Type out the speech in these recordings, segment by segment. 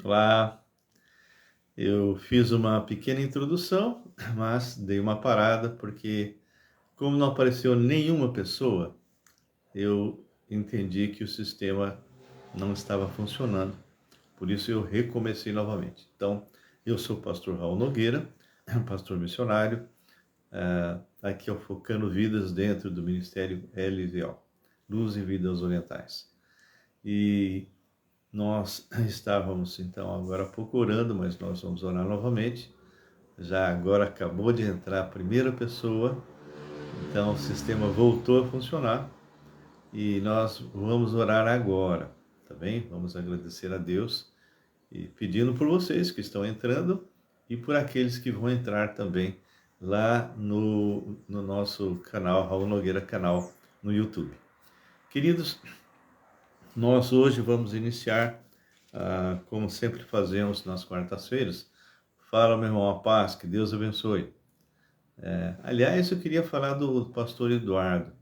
Lá eu fiz uma pequena introdução, mas dei uma parada porque, como não apareceu nenhuma pessoa, eu entendi que o sistema não estava funcionando. Por isso eu recomecei novamente. Então, eu sou o pastor Raul Nogueira, pastor missionário, aqui é o Focando Vidas dentro do Ministério LVO, Luz e Vidas Orientais. E nós estávamos então agora há pouco orando, mas nós vamos orar novamente. Já agora acabou de entrar a primeira pessoa, então o sistema voltou a funcionar e nós vamos orar agora, tá bem? Vamos agradecer a Deus e pedindo por vocês que estão entrando e por aqueles que vão entrar também lá no nosso canal, Raul Nogueira Canal, no YouTube. Queridos, nós hoje vamos iniciar, como sempre fazemos nas quartas-feiras. Fala, meu irmão, a paz, que Deus abençoe. Aliás, eu queria falar do pastor Eduardo.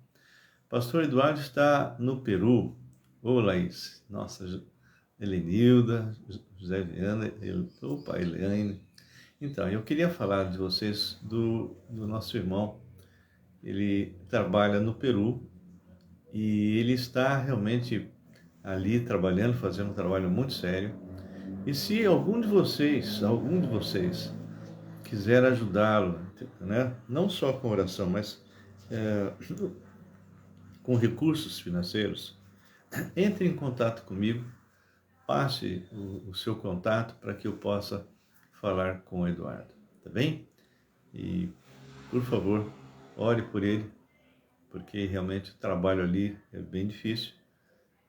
Pastor Eduardo está no Peru. Ô, Laís, nossa, Helenilda, José Viana, opa, Elaine. Então, eu queria falar de vocês do nosso irmão. Ele trabalha no Peru e ele está realmente ali trabalhando, fazendo um trabalho muito sério. E se algum de vocês quiser ajudá-lo, né? Não só com oração, mas com recursos financeiros, entre em contato comigo, passe o seu contato para que eu possa falar com o Eduardo, tá bem? E, por favor, ore por ele, porque realmente o trabalho ali é bem difícil,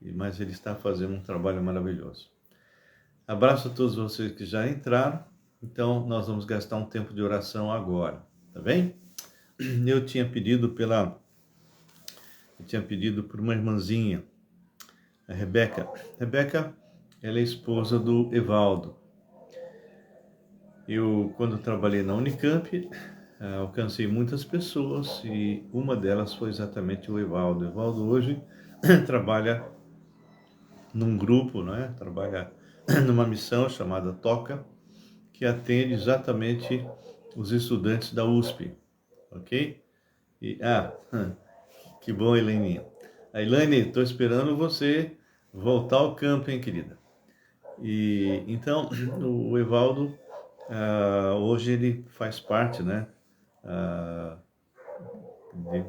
mas ele está fazendo um trabalho maravilhoso. Abraço a todos vocês que já entraram, então nós vamos gastar um tempo de oração agora, tá bem? Eu tinha pedido por uma irmãzinha, a Rebeca. Rebeca, ela é esposa do Evaldo. Eu, quando trabalhei na Unicamp, alcancei muitas pessoas e uma delas foi exatamente o Evaldo. O Evaldo hoje trabalha num grupo, né? Trabalha numa missão chamada Toca, que atende exatamente os estudantes da USP, ok? E, que bom, Heleninha. A Elaine, estou esperando você voltar ao campo, hein, querida? E então, o Evaldo, hoje ele faz parte, né, ah,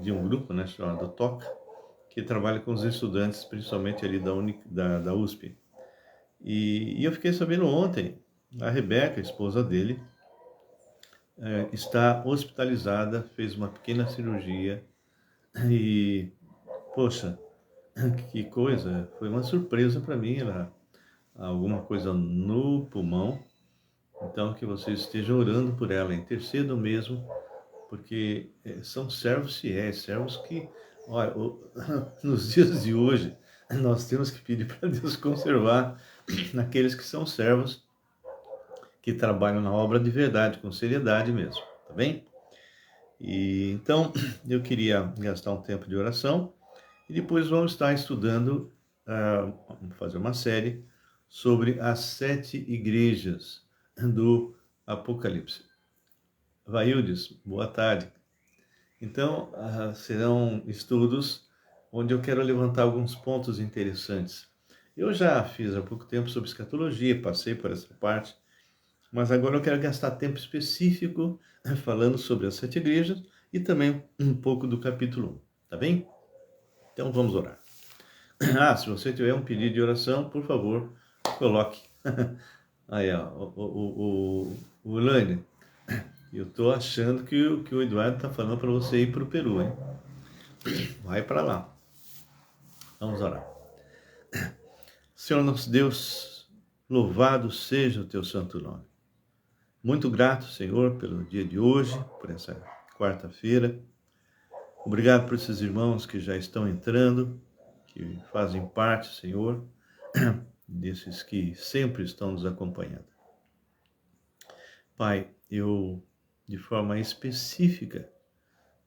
de um grupo, né, chamado TOCA, que trabalha com os estudantes, principalmente ali da USP. E eu fiquei sabendo ontem, a Rebeca, a esposa dele, está hospitalizada, fez uma pequena cirurgia e, poxa, que coisa, foi uma surpresa para mim, alguma coisa no pulmão. Então, que vocês estejam orando por ela, intercedam mesmo, porque são servos fiéis, servos que, olha, nos dias de hoje, nós temos que pedir para Deus conservar aqueles que são servos, que trabalham na obra de verdade, com seriedade mesmo, tá bem? E então, eu queria gastar um tempo de oração e depois vamos estar estudando, vamos fazer uma série sobre as 7 igrejas do Apocalipse. Vaildes, boa tarde. Então, serão estudos onde eu quero levantar alguns pontos interessantes. Eu já fiz há pouco tempo sobre escatologia, passei por essa parte, mas agora eu quero gastar tempo específico falando sobre as 7 igrejas e também um pouco do capítulo 1, tá bem? Então vamos orar. Se você tiver um pedido de oração, por favor, coloque. Aí, ó, o Elaine, eu tô achando que o Eduardo tá falando para você ir pro Peru, hein? Vai para lá. Vamos orar. Senhor nosso Deus, louvado seja o teu santo nome. Muito grato, Senhor, pelo dia de hoje, por essa quarta-feira. Obrigado por esses irmãos que já estão entrando, que fazem parte, Senhor, desses que sempre estão nos acompanhando. Pai, eu, de forma específica,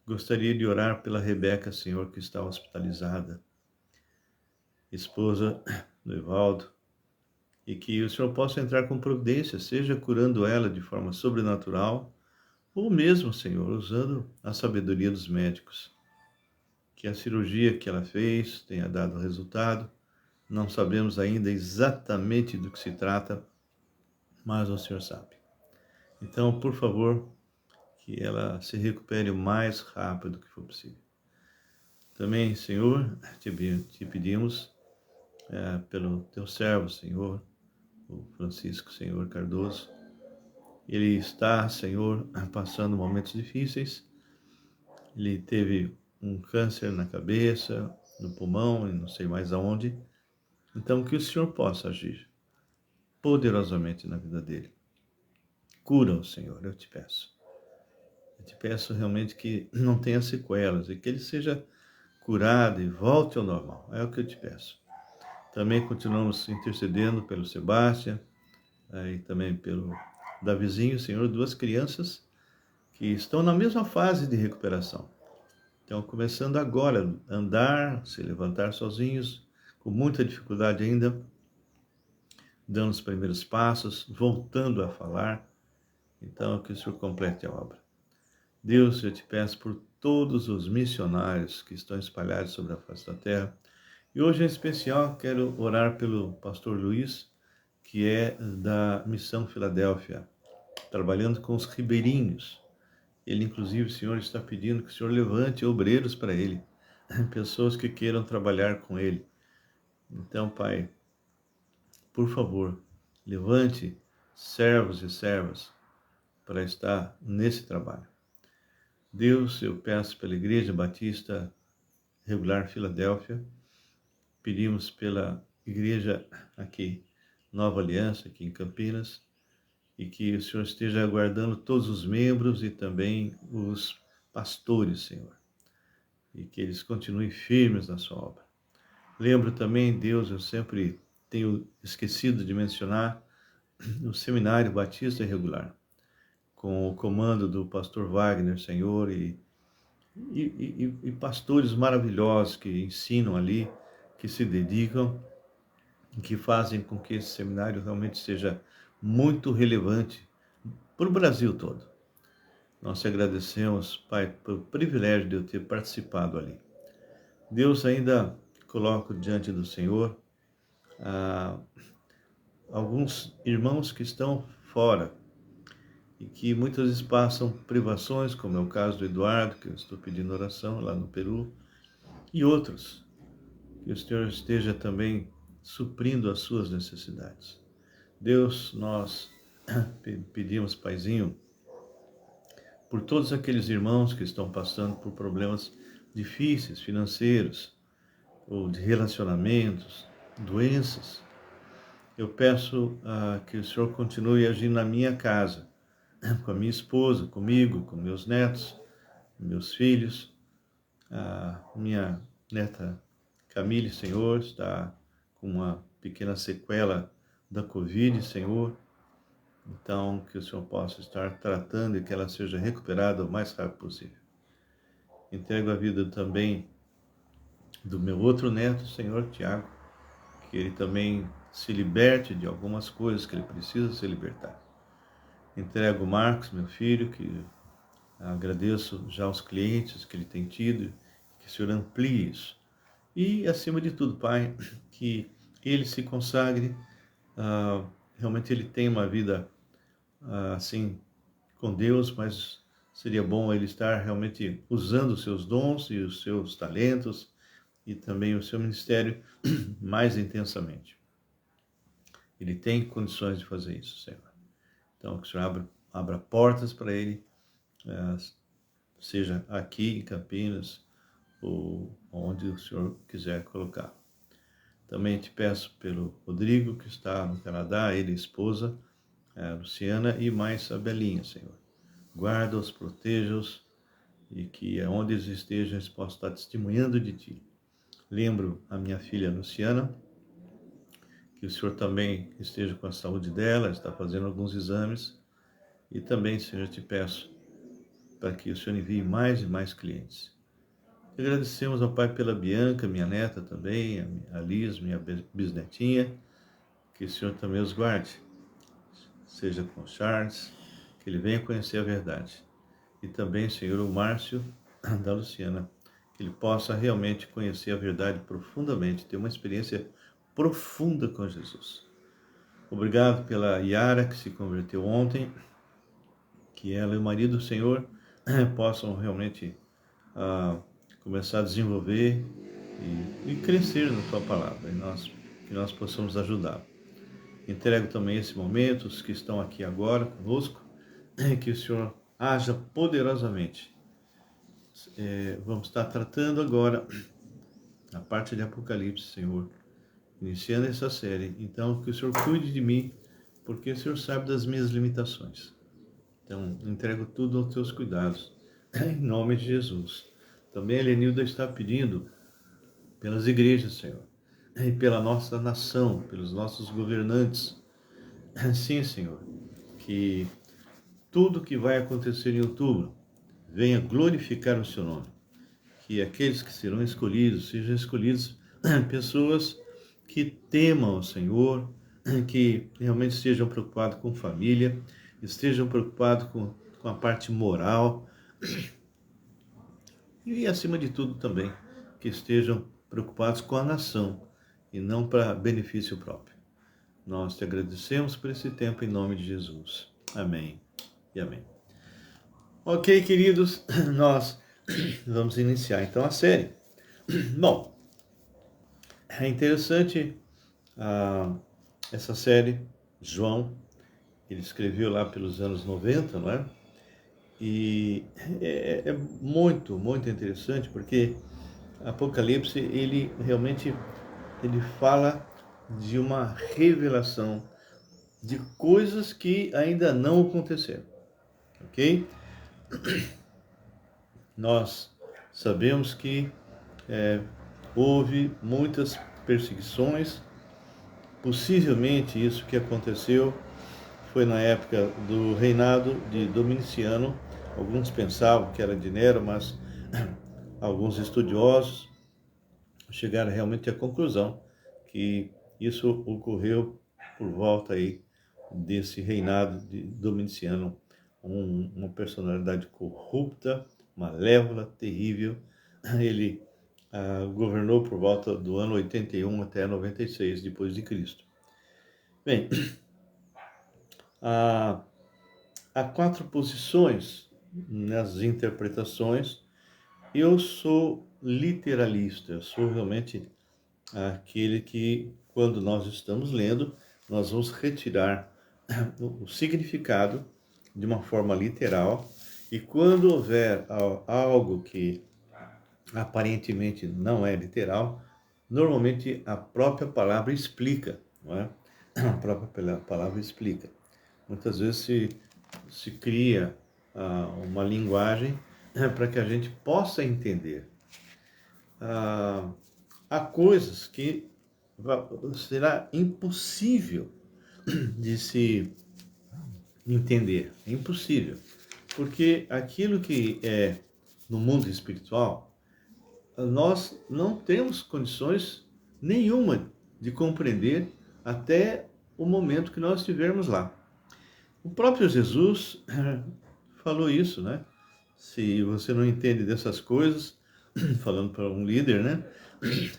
gostaria de orar pela Rebeca, Senhor, que está hospitalizada, esposa do Evaldo. e que o Senhor possa entrar com providência, seja curando ela de forma sobrenatural, ou mesmo, Senhor, usando a sabedoria dos médicos. Que a cirurgia que ela fez tenha dado resultado. Não sabemos ainda exatamente do que se trata, mas o Senhor sabe. Então, por favor, que ela se recupere o mais rápido que for possível. Também, Senhor, te pedimos pelo teu servo, Senhor, o Francisco, Senhor Cardoso. Ele está, Senhor, passando momentos difíceis. Ele teve um câncer na cabeça, no pulmão e não sei mais aonde. Então, que o Senhor possa agir poderosamente na vida dele. Cura-o, Senhor, eu te peço. Eu te peço realmente que não tenha sequelas e que ele seja curado e volte ao normal. É o que eu te peço. Também continuamos intercedendo pelo Sebastião e também pelo Davizinho, Senhor, duas crianças que estão na mesma fase de recuperação. Estão começando agora a andar, se levantar sozinhos, com muita dificuldade ainda, dando os primeiros passos, voltando a falar. Então, que o Senhor complete a obra. Deus, eu te peço por todos os missionários que estão espalhados sobre a face da terra. E hoje, em especial, quero orar pelo pastor Luiz, que é da Missão Filadélfia, trabalhando com os ribeirinhos. Ele, inclusive, o Senhor está pedindo que o Senhor levante obreiros para ele, pessoas que queiram trabalhar com ele. Então, Pai, por favor, levante servos e servas para estar nesse trabalho. Deus, eu peço pela Igreja Batista Regular Filadélfia, pedimos pela igreja aqui, Nova Aliança, aqui em Campinas, e que o Senhor esteja aguardando todos os membros e também os pastores, Senhor, e que eles continuem firmes na sua obra. Lembro também, Deus, eu sempre tenho esquecido de mencionar o Seminário Batista Regular, com o comando do pastor Wagner, Senhor, e pastores maravilhosos que ensinam ali, que se dedicam, que fazem com que esse seminário realmente seja muito relevante para o Brasil todo. Nós te agradecemos, Pai, pelo privilégio de eu ter participado ali. Deus, ainda coloco diante do Senhor alguns irmãos que estão fora e que muitas vezes passam privações, como é o caso do Eduardo, que eu estou pedindo oração lá no Peru, e outros. Que o Senhor esteja também suprindo as suas necessidades. Deus, nós pedimos, Paizinho, por todos aqueles irmãos que estão passando por problemas difíceis, financeiros, ou de relacionamentos, doenças. Eu peço que o Senhor continue agindo na minha casa, com a minha esposa, comigo, com meus netos, meus filhos. A minha neta Camille, Senhor, está com uma pequena sequela da Covid, Senhor. Então, que o Senhor possa estar tratando e que ela seja recuperada o mais rápido possível. Entrego a vida também do meu outro neto, Senhor, Tiago, que ele também se liberte de algumas coisas que ele precisa se libertar. Entrego o Marcos, meu filho, que agradeço já aos clientes que ele tem tido, que o Senhor amplie isso. E, acima de tudo, Pai, que ele se consagre, realmente ele tem uma vida assim, com Deus, mas seria bom ele estar realmente usando os seus dons e os seus talentos e também o seu ministério mais intensamente. Ele tem condições de fazer isso, Senhor. Então, que o Senhor abra portas para ele, seja aqui em Campinas ou onde o Senhor quiser colocar. Também te peço pelo Rodrigo, que está no Canadá, ele e a esposa, a Luciana, e mais a Belinha, Senhor. Guarda-os, proteja-os, e que onde eles estejam, eles possam estar testemunhando de Ti. Lembro a minha filha Luciana, que o Senhor também esteja com a saúde dela, está fazendo alguns exames, e também, Senhor, te peço para que o Senhor envie mais e mais clientes. Agradecemos ao Pai pela Bianca, minha neta também, a Liz, minha bisnetinha, que o Senhor também os guarde, seja com o Charles, que ele venha conhecer a verdade. E também, Senhor, o Márcio da Luciana, que ele possa realmente conhecer a verdade profundamente, ter uma experiência profunda com Jesus. Obrigado pela Yara, que se converteu ontem, que ela e o marido do Senhor possam realmente começar a desenvolver e crescer na tua palavra, que nós possamos ajudar. Entrego também esse momento, os que estão aqui agora conosco, que o Senhor haja poderosamente. Vamos estar tratando agora a parte de Apocalipse, Senhor, iniciando essa série. Então, que o Senhor cuide de mim, porque o Senhor sabe das minhas limitações. Então, entrego tudo aos teus cuidados, em nome de Jesus. Também a Elenilda está pedindo pelas igrejas, Senhor, e pela nossa nação, pelos nossos governantes. Sim, Senhor, que tudo que vai acontecer em outubro venha glorificar o seu nome. Que aqueles que serão escolhidos, sejam escolhidos pessoas que temam o Senhor, que realmente estejam preocupados com família, estejam preocupados com a parte moral e, acima de tudo, também, que estejam preocupados com a nação e não para benefício próprio. Nós te agradecemos por esse tempo em nome de Jesus. Amém e amém. Ok, queridos, nós vamos iniciar então a série. Bom, é interessante essa série. João, ele escreveu lá pelos anos 90, não é? E é muito, muito interessante, porque Apocalipse, ele realmente fala de uma revelação de coisas que ainda não aconteceram, ok? Nós sabemos que houve muitas perseguições. Possivelmente isso que aconteceu foi na época do reinado de Domiciano. Alguns pensavam que era de Nero, mas alguns estudiosos chegaram realmente à conclusão que isso ocorreu por volta aí desse reinado de Domiciano, uma personalidade corrupta, malévola, terrível. Ele governou por volta do ano 81 até 96 depois de Cristo. Bem, há 4 posições nas interpretações. Eu sou literalista, sou realmente aquele que, quando nós estamos lendo, nós vamos retirar o significado de uma forma literal, e quando houver algo que aparentemente não é literal, normalmente a própria palavra explica, não é? A própria palavra explica. Muitas vezes se cria uma linguagem para que a gente possa entender. Há coisas que será impossível de se entender, é impossível, porque aquilo que é no mundo espiritual, nós não temos condições nenhuma de compreender até o momento que nós estivermos lá. O próprio Jesus falou isso, né? Se você não entende dessas coisas, falando para um líder, né,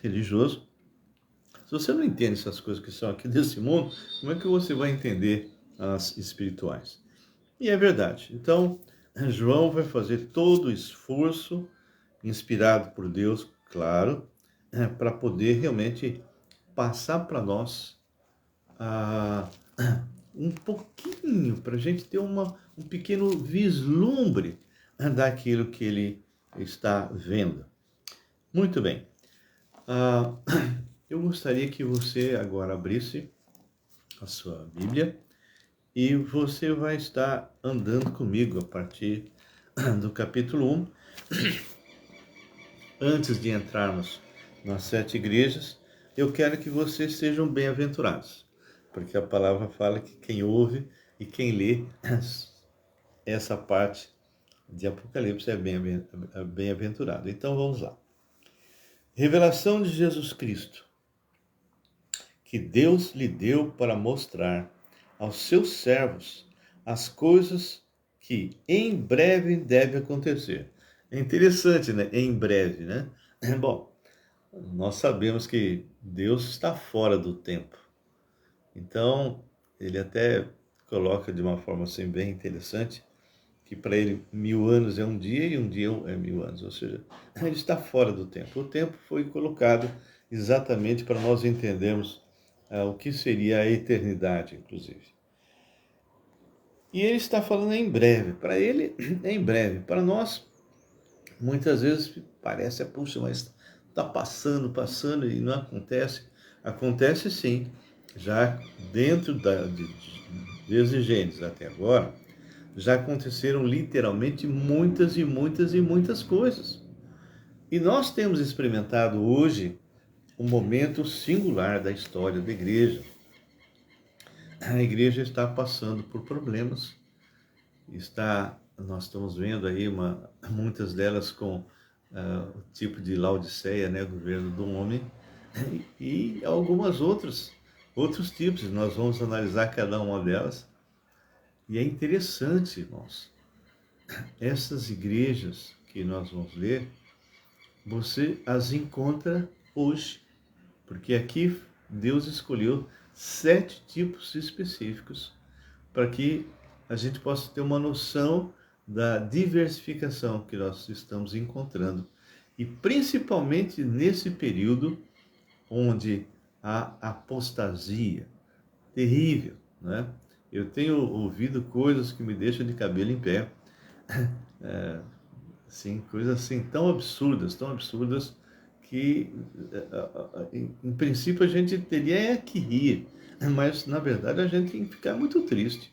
religioso, se você não entende essas coisas que são aqui desse mundo, como é que você vai entender as espirituais? E é verdade. Então, João vai fazer todo o esforço, inspirado por Deus, claro, para poder realmente passar para nós um pouquinho, para a gente ter um pequeno vislumbre daquilo que ele está vendo. Muito bem. Eu gostaria que você agora abrisse a sua Bíblia e você vai estar andando comigo a partir do capítulo 1. Antes de entrarmos nas 7 igrejas, eu quero que vocês sejam bem-aventurados, porque a palavra fala que quem ouve e quem lê essa parte de Apocalipse é bem-aventurado. Então vamos lá. Revelação de Jesus Cristo. que Deus lhe deu para mostrar aos seus servos as coisas que em breve deve acontecer. É interessante, né? Em breve, né? Bom, nós sabemos que Deus está fora do tempo. Então, ele até coloca de uma forma assim bem interessante que para ele 1000 anos é um dia e um dia é 1000 anos, ou seja, ele está fora do tempo. O tempo foi colocado exatamente para nós entendermos o que seria a eternidade, inclusive. E ele está falando em breve. Para ele, é em breve. Para nós, muitas vezes parece, puxa, mas está passando, passando e não acontece. Acontece sim. Já dentro desde Gênesis até agora, já aconteceram literalmente muitas e muitas e muitas coisas. E nós temos experimentado hoje um momento singular da história da igreja. A igreja está passando por problemas, nós estamos vendo aí muitas delas com o tipo de Laodiceia, né, governo do homem, e algumas outros tipos. Nós vamos analisar cada uma delas. E é interessante, irmãos, essas igrejas que nós vamos ler, você as encontra hoje, porque aqui Deus escolheu 7 tipos específicos para que a gente possa ter uma noção da diversificação que nós estamos encontrando, e principalmente nesse período onde há apostasia terrível, né? Eu tenho ouvido coisas que me deixam de cabelo em pé, sim, coisas assim tão absurdas, que em princípio a gente teria que rir, mas na verdade a gente tem que ficar muito triste.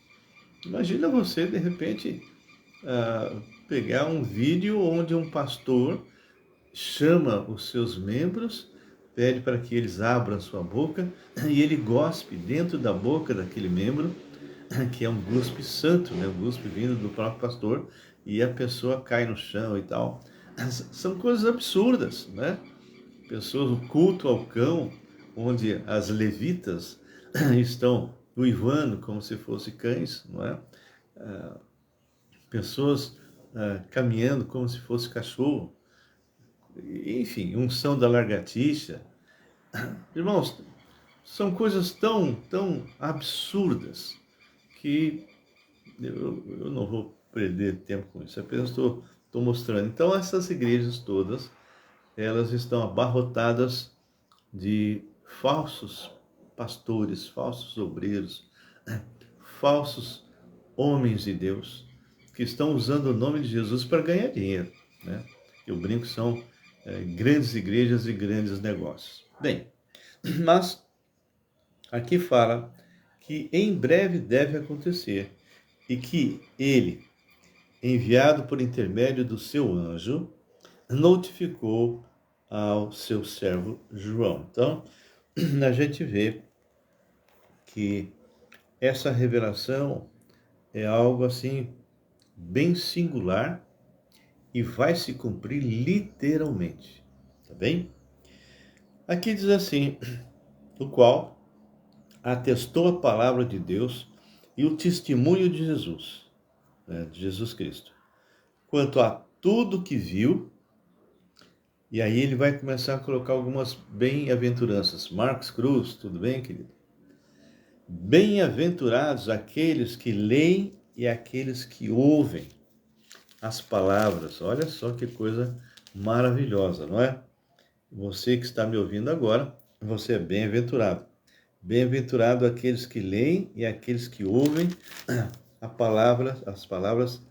Imagina você de repente pegar um vídeo onde um pastor chama os seus membros, pede para que eles abram sua boca e ele gospe dentro da boca daquele membro, que é um guspe santo, né? Um guspe vindo do próprio pastor, e a pessoa cai no chão e tal. São coisas absurdas, né? Pessoas, o culto ao cão, onde as levitas estão uivando como se fossem cães, não é? Pessoas caminhando como se fosse cachorro, enfim, unção da lagartixa. Irmãos, são coisas tão absurdas que eu não vou perder tempo com isso, apenas estou mostrando. Então, essas igrejas todas, elas estão abarrotadas de falsos pastores, falsos obreiros, falsos homens de Deus, que estão usando o nome de Jesus para ganhar dinheiro, né? Eu brinco, são grandes igrejas e grandes negócios. Bem, mas aqui fala que em breve deve acontecer e que ele, enviado por intermédio do seu anjo, notificou ao seu servo João. Então, a gente vê que essa revelação é algo assim bem singular e vai se cumprir literalmente, tá bem? Aqui diz assim, o qual atestou a palavra de Deus e o testemunho de Jesus, né, de Jesus Cristo, quanto a tudo que viu. E aí ele vai começar a colocar algumas bem-aventuranças. Marcos Cruz, tudo bem, querido? Bem-aventurados aqueles que leem e aqueles que ouvem as palavras. Olha só que coisa maravilhosa, não é? Você que está me ouvindo agora, você é bem-aventurado. Bem-aventurado aqueles que leem e aqueles que ouvem as palavras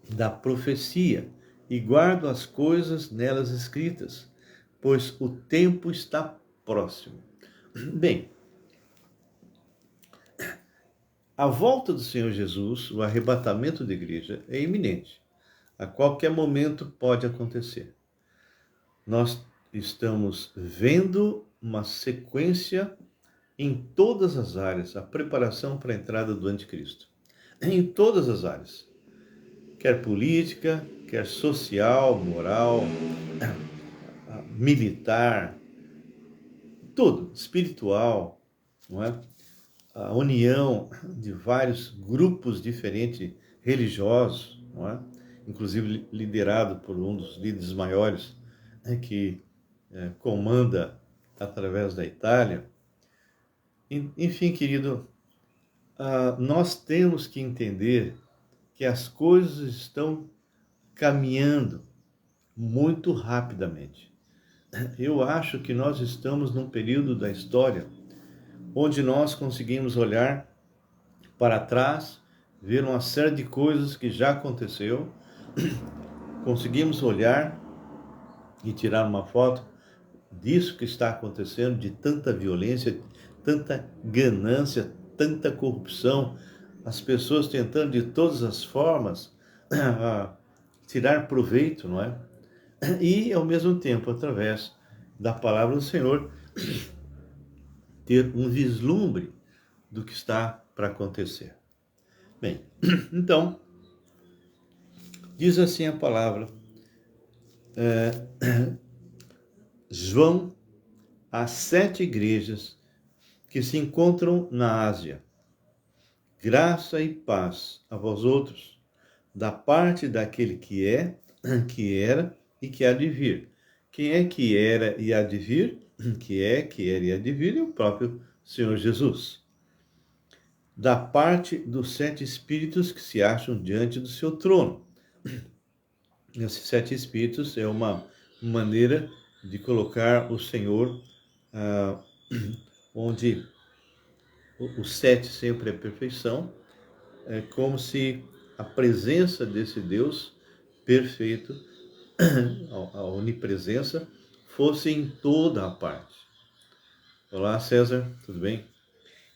da profecia e guardam as coisas nelas escritas, pois o tempo está próximo. Bem, a volta do Senhor Jesus, o arrebatamento da igreja, é iminente. A qualquer momento pode acontecer. Nós estamos vendo uma sequência em todas as áreas, a preparação para a entrada do anticristo. Em todas as áreas. Quer política, quer social, moral, militar, todo, espiritual, não é? A união de vários grupos diferentes religiosos, não é? Inclusive liderado por um dos líderes maiores, que comanda através da Itália. Enfim, querido, nós temos que entender que as coisas estão caminhando muito rapidamente. Eu acho que nós estamos num período da história onde nós conseguimos olhar para trás, ver uma série de coisas que já aconteceu, conseguimos olhar e tirar uma foto disso que está acontecendo, de tanta violência, tanta ganância, tanta corrupção, as pessoas tentando de todas as formas tirar proveito, não é? E, ao mesmo tempo, através da palavra do Senhor, ter um vislumbre do que está para acontecer. Bem, então, diz assim a palavra, João, às 7 igrejas que se encontram na Ásia, graça e paz a vós outros, da parte daquele que é, que era e que há de vir. Quem é que era e há de vir? Que era e há de vir é o próprio Senhor Jesus. Da parte dos 7 espíritos que se acham diante do seu trono. Esses 7 espíritos é uma maneira de colocar o Senhor onde o 7 sempre é perfeição, é como se a presença desse Deus perfeito, a onipresença, fosse em toda a parte. Olá, César, tudo bem?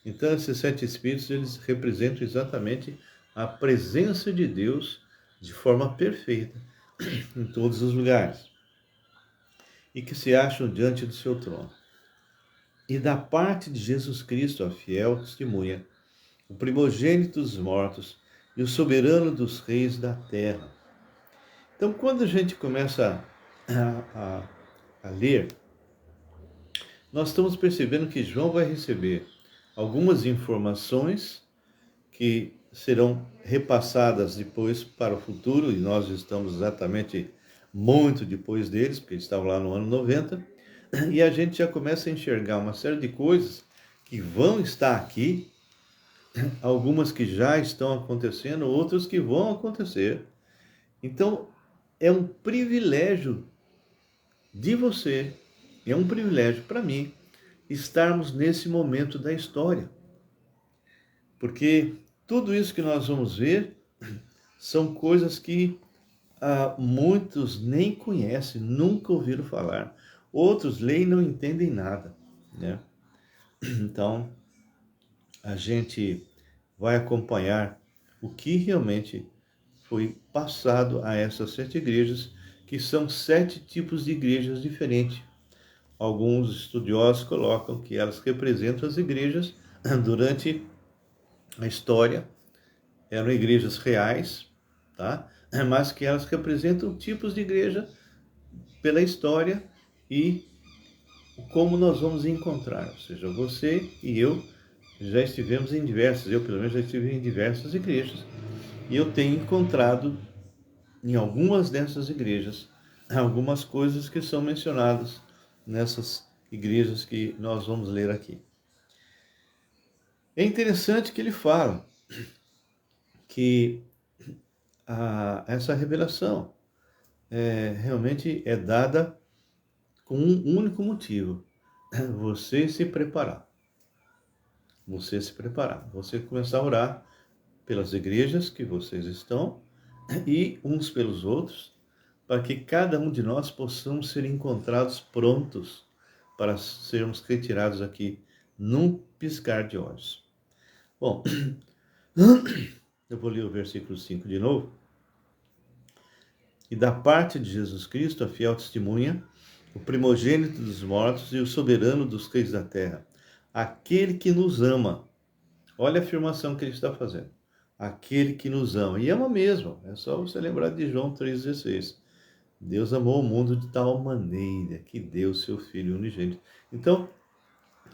Então, esses 7 espíritos, eles representam exatamente a presença de Deus de forma perfeita em todos os lugares e que se acham diante do seu trono. E da parte de Jesus Cristo, a fiel testemunha, o primogênito dos mortos e o soberano dos reis da terra. Então, quando a gente começa a ler, nós estamos percebendo que João vai receber algumas informações que serão repassadas depois para o futuro, e nós estamos exatamente muito depois deles, porque eles estavam lá no ano 90, e a gente já começa a enxergar uma série de coisas que vão estar aqui, algumas que já estão acontecendo, outras que vão acontecer. Então, é um privilégio de você, é um privilégio para mim, estarmos nesse momento da história. Porque tudo isso que nós vamos ver são coisas que muitos nem conhecem, nunca ouviram falar. Outros leem e não entendem nada, né? Então, a gente vai acompanhar o que realmente foi passado a essas 7 igrejas, que são 7 tipos de igrejas diferentes. Alguns estudiosos colocam que elas representam as igrejas durante a história, eram igrejas reais, tá? Mas que elas representam tipos de igreja pela história e como nós vamos encontrar. Ou seja, você e eu já estivemos em diversas, eu pelo menos já estive em diversas igrejas, e eu tenho encontrado em algumas dessas igrejas algumas coisas que são mencionadas nessas igrejas que nós vamos ler aqui. É interessante que ele fala que essa revelação realmente é dada com um único motivo: você se preparar. Você se preparar. Você começar a orar pelas igrejas que vocês estão e uns pelos outros, para que cada um de nós possamos ser encontrados prontos para sermos retirados aqui num piscar de olhos. Bom, eu vou ler o versículo 5 de novo. E da parte de Jesus Cristo, a fiel testemunha, o primogênito dos mortos e o soberano dos reis da terra, aquele que nos ama. Olha a afirmação que ele está fazendo. Aquele que nos ama. E ama mesmo. É só você lembrar de João 3,16. Deus amou o mundo de tal maneira que deu seu Filho unigênito. Então,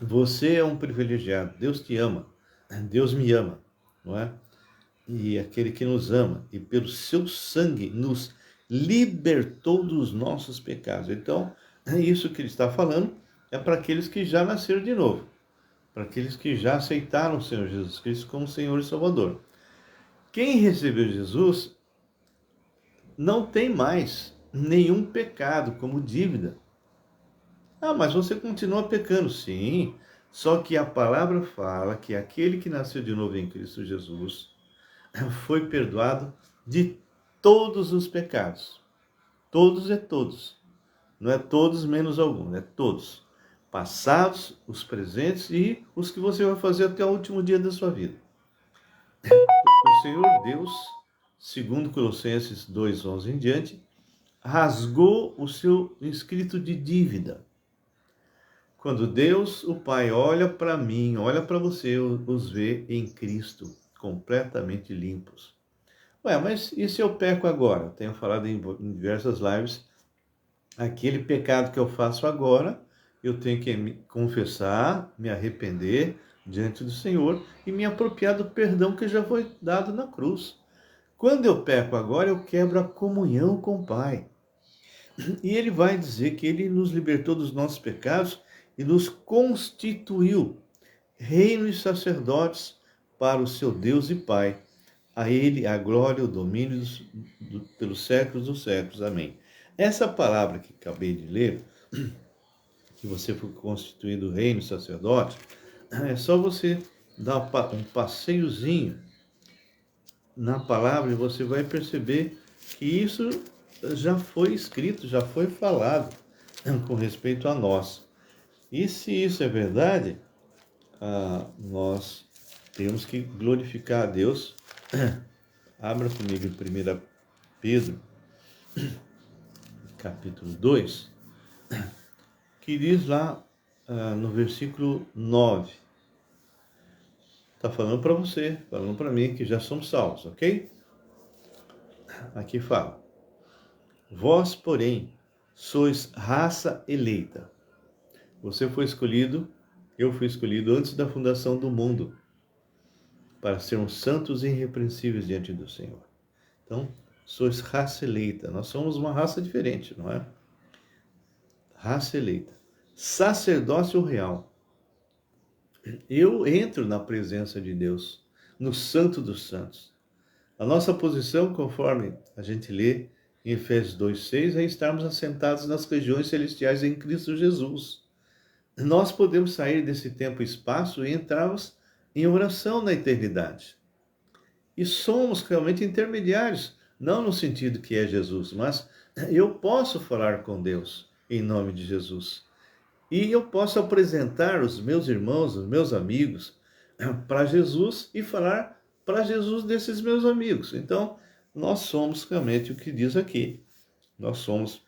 Você é um privilegiado, Deus te ama, Deus me ama, não é? E aquele que nos ama, e pelo seu sangue nos libertou dos nossos pecados. Então, é isso que ele está falando, é para aqueles que já nasceram de novo, para aqueles que já aceitaram o Senhor Jesus Cristo como Senhor e Salvador. Quem recebeu Jesus não tem mais nenhum pecado como dívida. Ah, mas você continua pecando, sim. Só que a palavra fala que aquele que nasceu de novo em Cristo Jesus foi perdoado de todos os pecados. Todos é todos. Não é todos menos algum, é todos. Passados, os presentes e os que você vai fazer até o último dia da sua vida. O Senhor Deus, segundo Colossenses 2:11 em diante, rasgou o seu escrito de dívida. Quando Deus, o Pai, olha para mim, olha para você, os vê em Cristo, completamente limpos. Ué, mas e se eu peco agora? Eu tenho falado em diversas lives, aquele pecado que eu faço agora, eu tenho que me confessar, me arrepender diante do Senhor e me apropriar do perdão que já foi dado na cruz. Quando eu peco agora, eu quebro a comunhão com o Pai. E ele vai dizer que ele nos libertou dos nossos pecados e nos constituiu reino e sacerdotes para o seu Deus e Pai. A ele a glória, o domínio pelos séculos dos séculos. Amém. Essa palavra que acabei de ler, que você foi constituído reino e sacerdote, é só você dar um passeiozinho na palavra e você vai perceber que isso já foi escrito, já foi falado com respeito a nós. E se isso é verdade, nós temos que glorificar a Deus. Abra comigo em 1 Pedro, capítulo 2, que diz lá no versículo 9. Está falando para você, falando para mim, que já somos salvos, ok? Aqui fala: vós, porém, sois raça eleita. Você foi escolhido, eu fui escolhido antes da fundação do mundo, para sermos santos e irrepreensíveis diante do Senhor. Então, sois raça eleita. Nós somos uma raça diferente, não é? Raça eleita. Sacerdócio real. Eu entro na presença de Deus, no Santo dos Santos. A nossa posição, conforme a gente lê em Efésios 2:6, é estarmos assentados nas regiões celestiais em Cristo Jesus. Nós podemos sair desse tempo e espaço e entrarmos em oração na eternidade. E somos realmente intermediários, não no sentido que é Jesus, mas eu posso falar com Deus em nome de Jesus. E eu posso apresentar os meus irmãos, os meus amigos, para Jesus e falar para Jesus desses meus amigos. Então, nós somos realmente o que diz aqui. Nós somos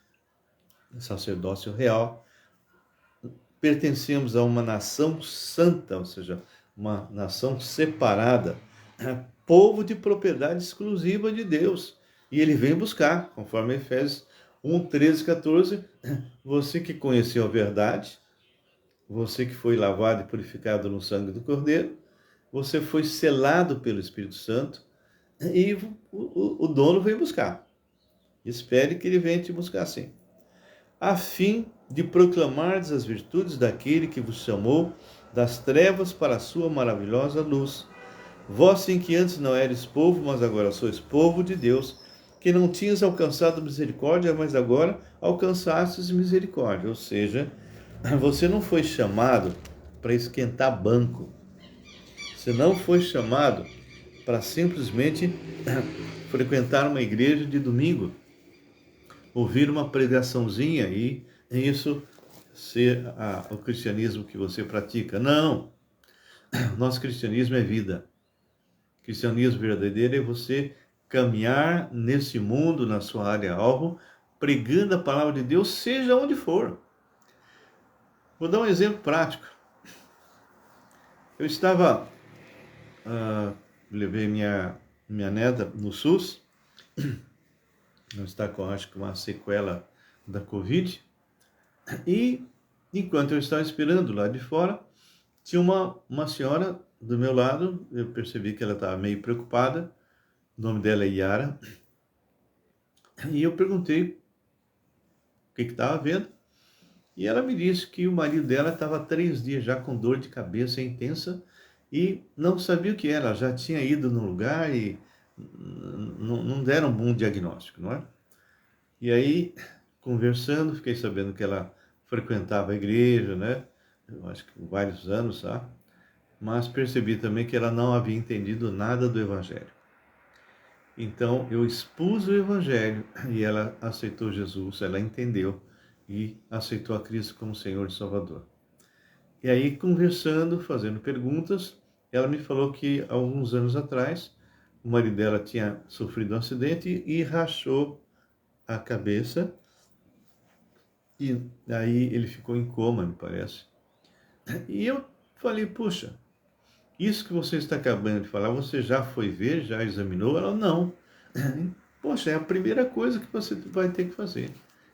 sacerdócio real, pertencemos a uma nação santa, ou seja, uma nação separada, povo de propriedade exclusiva de Deus. E ele vem buscar, conforme Efésios 1, 13, 14, você que conheceu a verdade, você que foi lavado e purificado no sangue do Cordeiro, você foi selado pelo Espírito Santo e o dono veio buscar. Espere que ele venha te buscar sim. A fim de proclamardes as virtudes daquele que vos chamou das trevas para a sua maravilhosa luz. Vós sim que antes não eres povo, mas agora sois povo de Deus, que não tinhas alcançado misericórdia, mas agora alcançastes misericórdia. Ou seja, você não foi chamado para esquentar banco. Você não foi chamado para simplesmente frequentar uma igreja de domingo, ouvir uma pregaçãozinha e isso ser o cristianismo que você pratica. Não! Nosso cristianismo é vida. Cristianismo verdadeiro é você caminhar nesse mundo, na sua área-alvo, pregando a palavra de Deus, seja onde for. Vou dar um exemplo prático. Eu estava, levei minha neta no SUS, não está com, acho que uma sequela da Covid, e enquanto eu estava esperando lá de fora, tinha uma senhora do meu lado, eu percebi que ela estava meio preocupada, o nome dela é Yara, e eu perguntei o que estava vendo, e ela me disse que o marido dela estava há 3 dias já com dor de cabeça intensa e não sabia o que era, já tinha ido no lugar e não deram um bom diagnóstico, não é? E aí, conversando, fiquei sabendo que ela frequentava a igreja, né? Eu acho que vários anos, tá? Mas percebi também que ela não havia entendido nada do Evangelho. Então eu expus o Evangelho e ela aceitou Jesus, ela entendeu e aceitou a Cristo como Senhor e Salvador. E aí, conversando, fazendo perguntas, ela me falou que há alguns anos atrás o marido dela tinha sofrido um acidente e rachou a cabeça, e aí ele ficou em coma, me parece. E eu falei, puxa, isso que você está acabando de falar, você já foi ver, já examinou? Ela, não. Poxa, é a primeira coisa que você vai ter que fazer.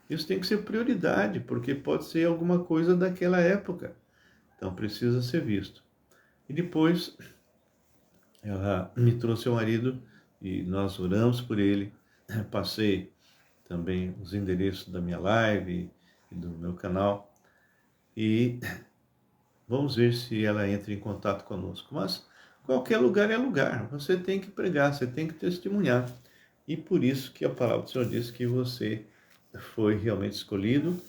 Isso tem que ser prioridade, porque pode ser alguma coisa daquela época. Então precisa ser visto. E depois ela me trouxe o marido e nós oramos por ele. Passei também os endereços da minha live e do meu canal. E vamos ver se ela entra em contato conosco. Mas qualquer lugar é lugar. Você tem que pregar, você tem que testemunhar. E por isso que a palavra do Senhor diz que você foi realmente escolhido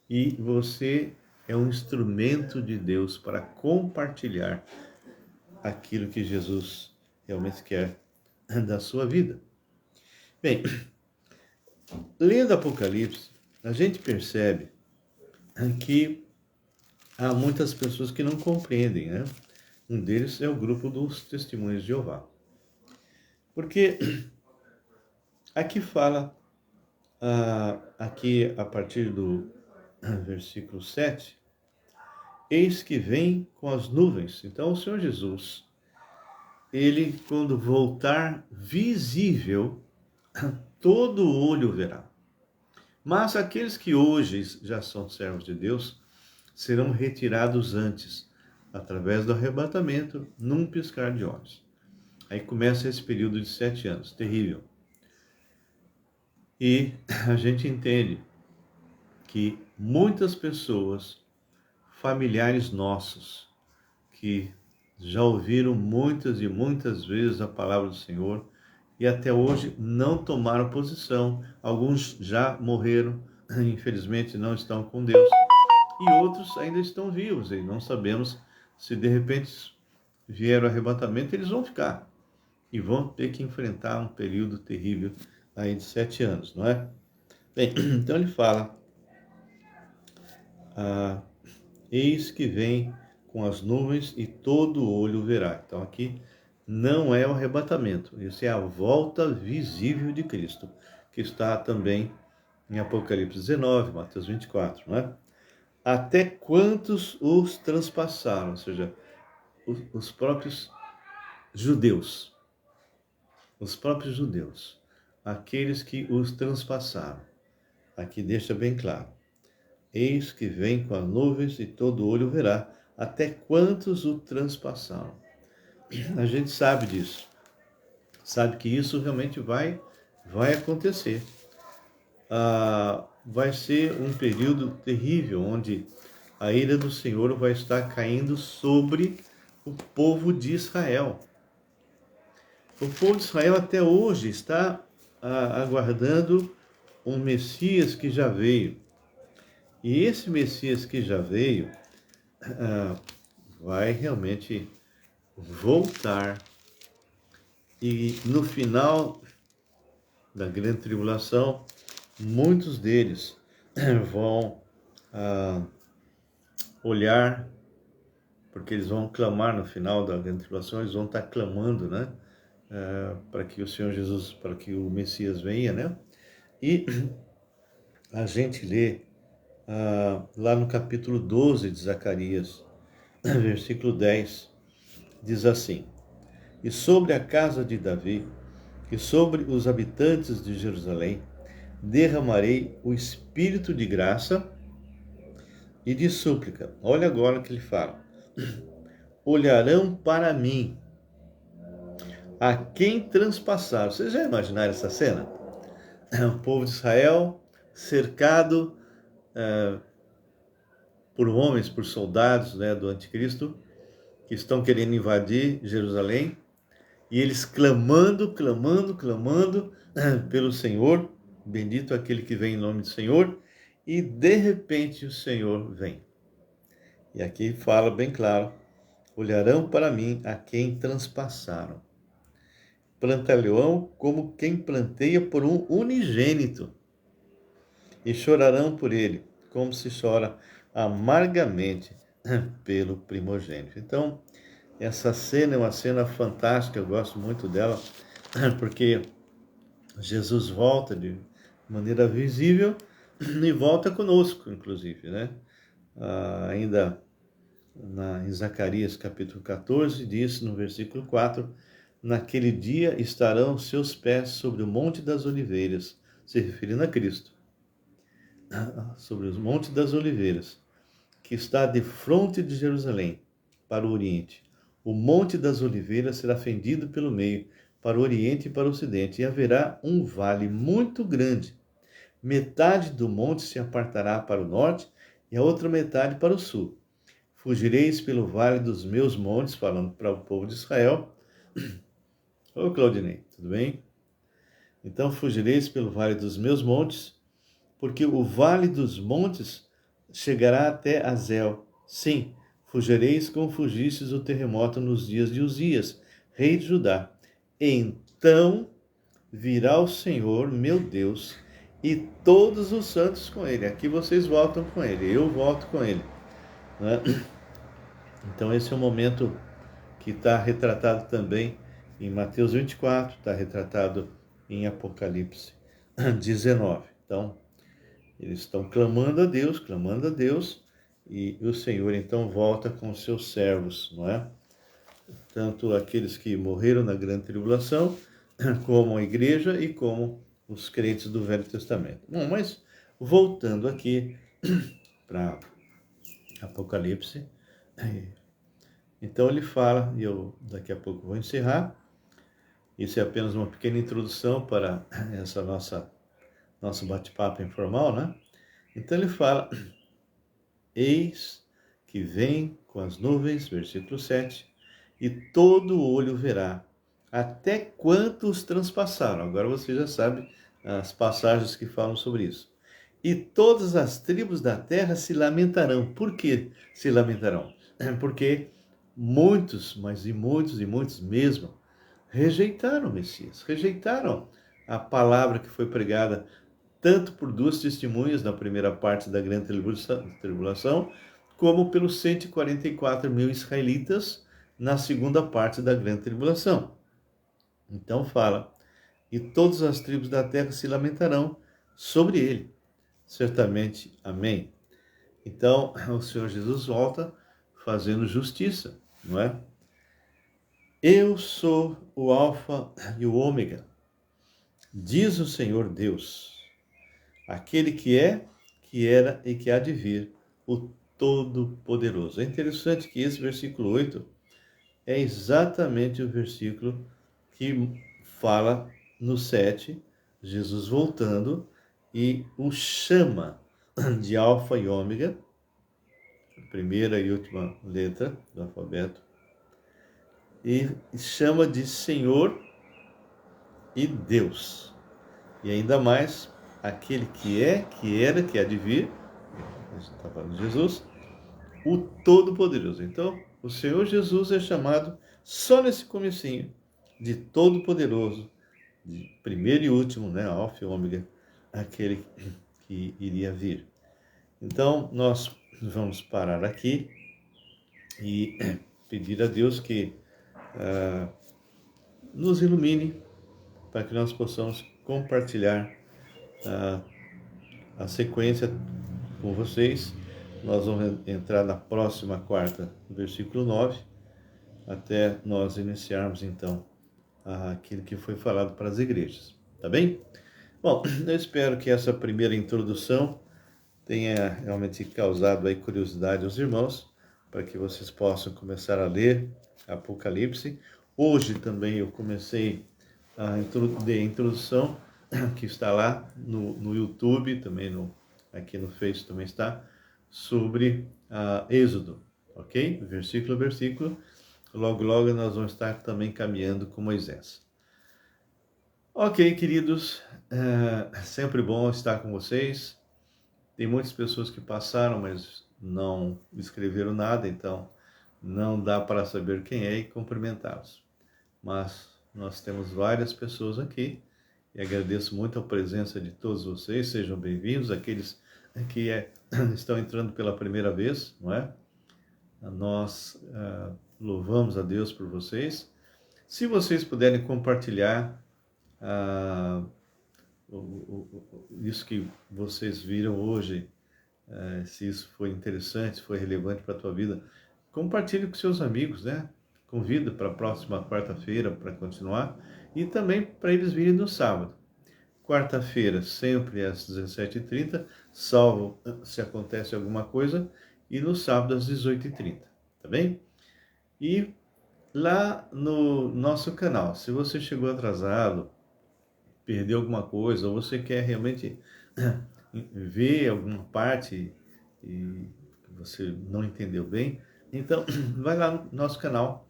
e você é um instrumento de Deus para compartilhar aquilo que Jesus realmente quer da sua vida. Bem, lendo Apocalipse, a gente percebe que há muitas pessoas que não compreendem, né? Um deles é o grupo dos Testemunhos de Jeová. Porque aqui fala, aqui a partir do versículo 7, eis que vem com as nuvens. Então o Senhor Jesus, ele quando voltar visível, todo olho verá. Mas aqueles que hoje já são servos de Deus, serão retirados antes, através do arrebatamento, num piscar de olhos. Aí começa esse período de 7 anos, terrível. E a gente entende que muitas pessoas, familiares nossos, que já ouviram muitas e muitas vezes a palavra do Senhor e até hoje não tomaram posição. Alguns já morreram, infelizmente não estão com Deus, e outros ainda estão vivos e não sabemos se de repente vier o arrebatamento, eles vão ficar e vão ter que enfrentar um período terrível aí de 7 anos, não é? Bem, então ele fala, eis que vem com as nuvens e todo olho verá. Então aqui não é o arrebatamento, isso é a volta visível de Cristo, que está também em Apocalipse 19, Mateus 24, não é? Até quantos os transpassaram, ou seja, os próprios judeus, aqueles que os transpassaram. Aqui deixa bem claro, eis que vem com as nuvens e todo olho verá, até quantos o transpassaram. A gente sabe disso, sabe que isso realmente vai acontecer. Vai ser um período terrível, onde a ira do Senhor vai estar caindo sobre o povo de Israel. O povo de Israel até hoje está aguardando um Messias que já veio. E esse Messias que já veio vai realmente voltar. E no final da grande tribulação, muitos deles vão olhar, porque eles vão clamar no final da grande tribulação, eles vão estar clamando, né? Para que o Senhor Jesus, para que o Messias venha, né? E a gente lê lá no capítulo 12 de Zacarias, versículo 10, diz assim: e sobre a casa de Davi, e sobre os habitantes de Jerusalém, derramarei o espírito de graça e de súplica. Olha agora o que ele fala. olharão para mim, a quem transpassaram. Vocês já imaginaram essa cena? O povo de Israel cercado por homens, por soldados, né, do anticristo, que estão querendo invadir Jerusalém, e eles clamando pelo Senhor, bendito aquele que vem em nome do Senhor, e de repente o Senhor vem. E aqui fala bem claro, olharão para mim a quem transpassaram. Plantar-lhe-ão como quem planteia por um unigênito, e chorarão por ele, como se chora amargamente pelo primogênito. Então, essa cena é uma cena fantástica, eu gosto muito dela, porque Jesus volta de maneira visível e volta conosco, inclusive, né? Ainda em Zacarias capítulo 14, diz no versículo 4, naquele dia estarão seus pés sobre o Monte das Oliveiras, se referindo a Cristo, sobre os Montes das Oliveiras, que está de fronte de Jerusalém, para o Oriente. O Monte das Oliveiras será fendido pelo meio, para o Oriente e para o Ocidente, e haverá um vale muito grande. Metade do monte se apartará para o norte e a outra metade para o sul. Fugireis pelo vale dos meus montes, falando para o povo de Israel. Ô Claudinei, tudo bem? Então fugireis pelo vale dos meus montes, porque o vale dos montes chegará até Azel. Sim, fugireis como fugistes o terremoto nos dias de Uzias, rei de Judá. Então virá o Senhor, meu Deus, e todos os santos com ele. Aqui vocês voltam com ele, eu volto com ele, né? Então esse é o momento que está retratado também em Mateus 24, está retratado em Apocalipse 19. Então, eles estão clamando a Deus, e o Senhor então volta com os seus servos, não é? Tanto aqueles que morreram na grande tribulação, como a igreja e como os crentes do Velho Testamento. Bom, mas voltando aqui para Apocalipse, então ele fala, e eu daqui a pouco vou encerrar, isso é apenas uma pequena introdução para essa nosso bate-papo informal, né? Então ele fala, eis que vem com as nuvens, versículo 7, e todo olho verá, até quantos transpassaram. Agora você já sabe as passagens que falam sobre isso. E todas as tribos da terra se lamentarão. Por que se lamentarão? Porque muitos, mas e muitos mesmo, rejeitaram o Messias, rejeitaram a palavra que foi pregada tanto por duas testemunhas na primeira parte da grande tribulação, como pelos 144 mil israelitas na segunda parte da grande tribulação. Então fala, e todas as tribos da terra se lamentarão sobre ele. Certamente, amém. Então, o Senhor Jesus volta fazendo justiça, não é? Eu sou o Alfa e o Ômega, diz o Senhor Deus, aquele que é, que era e que há de vir, o Todo-Poderoso. É interessante que esse versículo 8 é exatamente o versículo que fala no 7, Jesus voltando e o chama de Alfa e Ômega, primeira e última letra do alfabeto, e chama de Senhor e Deus. E ainda mais, aquele que é, que era, que há de vir, a gente está falando de Jesus, o Todo-Poderoso. Então, o Senhor Jesus é chamado, só nesse comecinho, de Todo-Poderoso, de primeiro e último, né, Alfa e Ômega, aquele que iria vir. Então, nós vamos parar aqui e pedir a Deus que nos ilumine para que nós possamos compartilhar a sequência com vocês. Nós vamos entrar na próxima quarta, versículo 9, até nós iniciarmos então aquilo que foi falado para as igrejas, tá bem? Bom, eu espero que essa primeira introdução tenha realmente causado aí curiosidade aos irmãos, para que vocês possam começar a ler Apocalipse. Hoje também eu comecei a introdução, que está lá no YouTube, também aqui no Face também está, sobre Êxodo, ok? Versículo a versículo. Logo, logo nós vamos estar também caminhando com Moisés. Ok, queridos, sempre bom estar com vocês. Tem muitas pessoas que passaram, mas não escreveram nada, então não dá para saber quem é e cumprimentá-los. Mas nós temos várias pessoas aqui e agradeço muito a presença de todos vocês. Sejam bem-vindos, aqueles que estão entrando pela primeira vez, não é? Nós louvamos a Deus por vocês. Se vocês puderem compartilhar isso que vocês viram hoje, se isso foi interessante, se foi relevante para a tua vida, compartilhe com seus amigos, né? Convida para a próxima quarta-feira para continuar e também para eles virem no sábado. Quarta-feira, sempre às 17h30, salvo se acontece alguma coisa, e no sábado às 18h30, tá bem? E lá no nosso canal, se você chegou atrasado, perdeu alguma coisa, ou você quer realmente ver alguma parte e você não entendeu bem, então vai lá no nosso canal,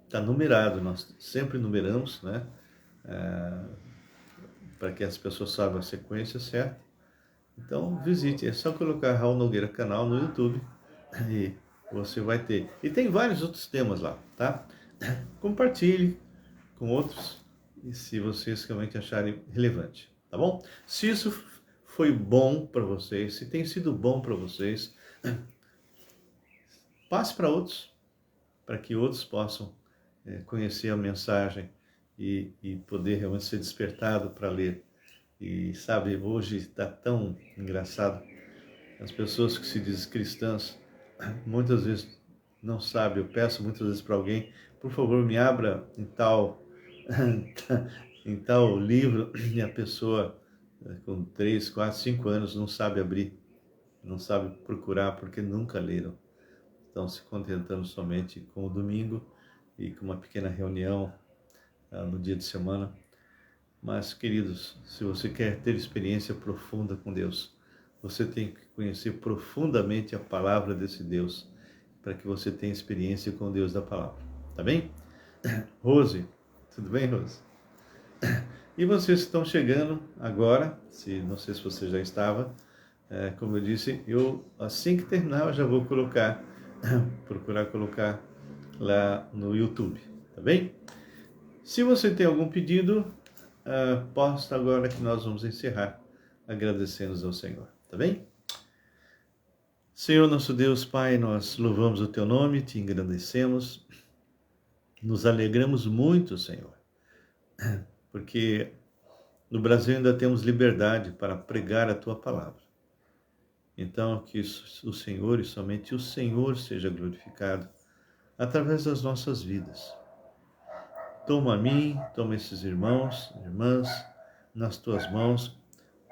está numerado, nós sempre numeramos, né? Para que as pessoas saibam a sequência certa. Então visite, é só colocar Raul Nogueira Canal no YouTube e você vai ter. E tem vários outros temas lá, tá? Compartilhe com outros e se vocês realmente acharem relevante, tá bom? Se isso foi bom para vocês, se tem sido bom para vocês, passe para outros, para que outros possam conhecer a mensagem e poder realmente ser despertado para ler. E sabe, hoje está tão engraçado, as pessoas que se dizem cristãs, muitas vezes não sabem, eu peço muitas vezes para alguém, por favor me abra em tal em tal livro, e a pessoa com 3, 4, 5 anos não sabe abrir, não sabe procurar porque nunca leram. Estão se contentando somente com o domingo e com uma pequena reunião no dia de semana. Mas, queridos, se você quer ter experiência profunda com Deus, você tem que conhecer profundamente a palavra desse Deus, para que você tenha experiência com o Deus da palavra. Tá bem? Rose, tudo bem, Rose? E vocês estão chegando agora, não sei se você já estava, como eu disse, assim que terminar eu já vou procurar colocar lá no YouTube, tá bem? Se você tem algum pedido, posta agora que nós vamos encerrar, agradecendo ao Senhor, tá bem? Senhor nosso Deus, Pai, nós louvamos o Teu nome, Te engrandecemos, nos alegramos muito, Senhor, porque no Brasil ainda temos liberdade para pregar a Tua palavra. Então, que o Senhor e somente o Senhor seja glorificado através das nossas vidas. Toma a mim, toma esses irmãos, irmãs, nas Tuas mãos,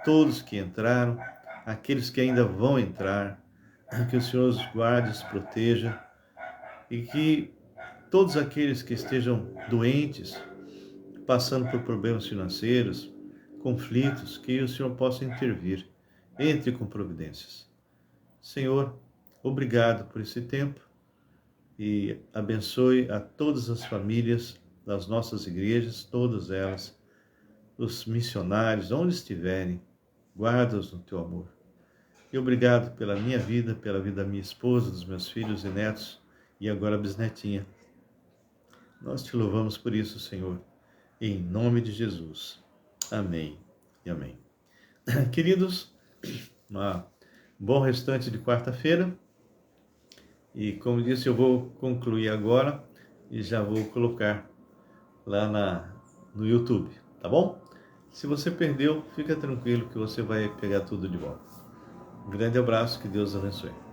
todos que entraram, aqueles que ainda vão entrar, que o Senhor os guarde, os proteja, e que todos aqueles que estejam doentes, passando por problemas financeiros, conflitos, que o Senhor possa intervir, entre com providências. Senhor, obrigado por esse tempo e abençoe a todas as famílias das nossas igrejas, todas elas, os missionários, onde estiverem, guarda-os no teu amor. E obrigado pela minha vida, pela vida da minha esposa, dos meus filhos e netos, e agora bisnetinha. Nós te louvamos por isso, Senhor, em nome de Jesus. Amém e amém. Queridos, um bom restante de quarta-feira. E como disse, eu vou concluir agora e já vou colocar lá no YouTube, tá bom? Se você perdeu, fica tranquilo que você vai pegar tudo de volta. Um grande abraço, que Deus abençoe.